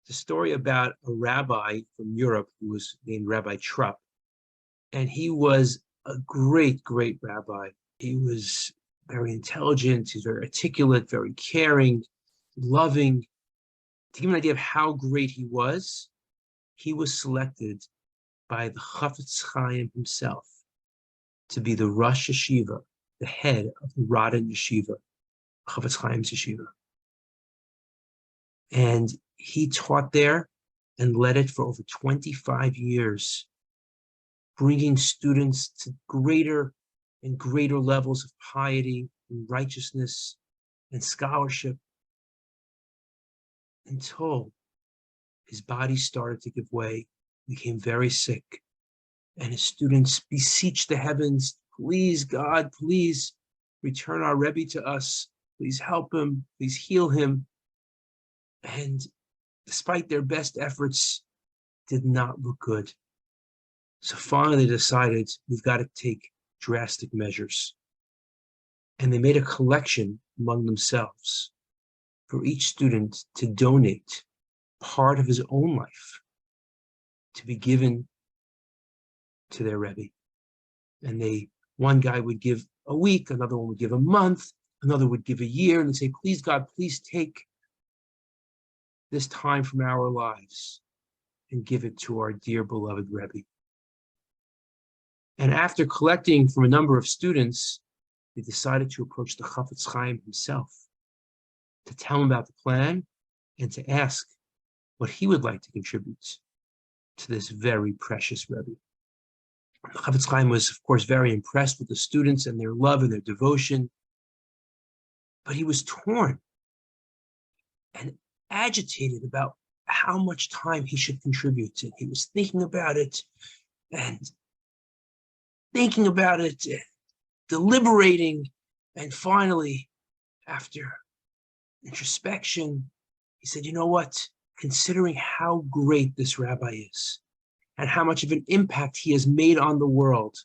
It's a story about a rabbi from Europe who was named Rabbi Trupp. And he was a great, great rabbi. He was very intelligent. He was very articulate, very caring, loving. To give you an idea of how great he was selected by the Chafetz Chaim himself to be the Rosh Yeshiva, the head of the Radin Yeshiva, Chafetz Chaim's Yeshiva. And he taught there and led it for over 25 years, bringing students to greater and greater levels of piety and righteousness and scholarship, until his body started to give way, became very sick, and his students beseeched the heavens, please, God, please return our Rebbe to us. Please help him. Please heal him. And despite their best efforts, did not look good. So finally they decided, we've got to take drastic measures. And they made a collection among themselves for each student to donate part of his own life to be given to their Rebbe. And one guy would give a week, another one would give a month, another would give a year, and they say, please, God, please take this time from our lives and give it to our dear beloved Rebbe. And after collecting from a number of students, they decided to approach the Chafetz Chaim himself to tell him about the plan and to ask what he would like to contribute to this very precious Rebbe. The Chafetz Chaim was, of course, very impressed with the students and their love and their devotion, but he was torn and agitated about how much time he should contribute. And he was thinking about it, deliberating, and finally, after introspection, he said, you know what? Considering how great this rabbi is, and how much of an impact he has made on the world,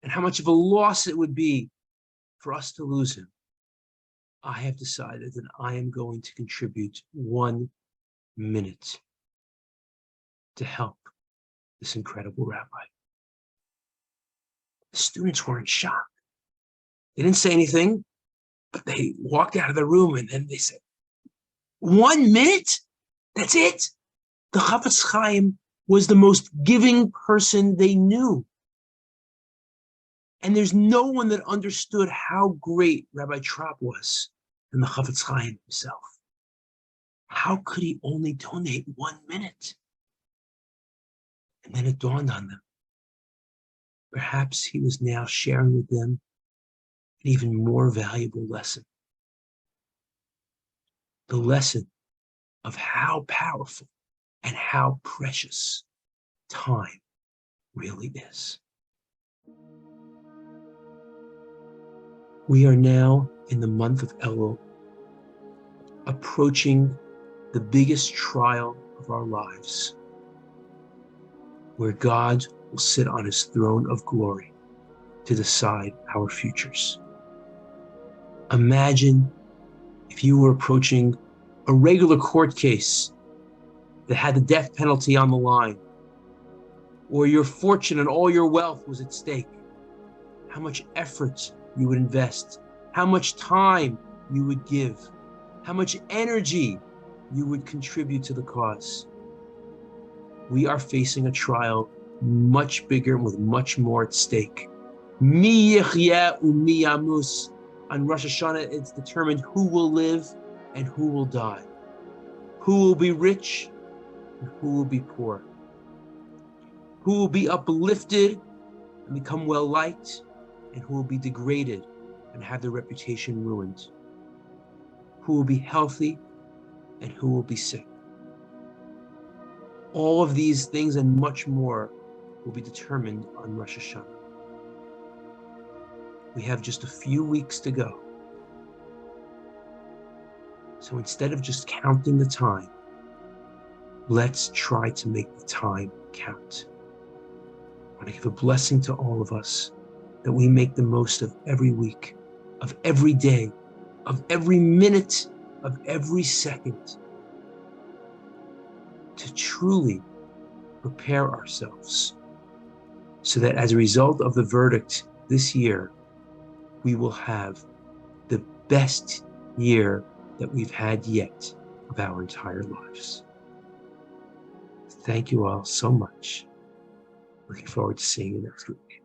and how much of a loss it would be for us to lose him, I have decided that I am going to contribute 1 minute to help this incredible rabbi. The students were in shock. They didn't say anything, but they walked out of the room, and then they said, 1 minute? That's it? The Chafetz Chaim was the most giving person they knew. And there's no one that understood how great Rabbi Trupp was than the Chafetz Chaim himself. How could he only donate 1 minute? And then it dawned on them. Perhaps he was now sharing with them an even more valuable lesson. The lesson of how powerful and how precious time really is. We are now in the month of Elul, approaching the biggest trial of our lives, where God will sit on his throne of glory to decide our futures. Imagine if you were approaching a regular court case that had the death penalty on the line, or your fortune and all your wealth was at stake. How much effort you would invest, how much time you would give, how much energy you would contribute to the cause. We are facing a trial much bigger and with much more at stake. Mi yichyeh u'mi yamus. On Rosh Hoshanah, it's determined who will live and who will die, who will be rich and who will be poor, who will be uplifted and become well-liked, and who will be degraded and have their reputation ruined, who will be healthy and who will be sick. All of these things and much more will be determined on Rosh Hoshanah. We have just a few weeks to go. So instead of just counting the time, let's try to make the time count. I want to give a blessing to all of us that we make the most of every week, of every day, of every minute, of every second. to truly prepare ourselves so that as a result of the verdict this year, we will have the best year that we've had yet of our entire lives. Thank you all so much. Looking forward to seeing you next week.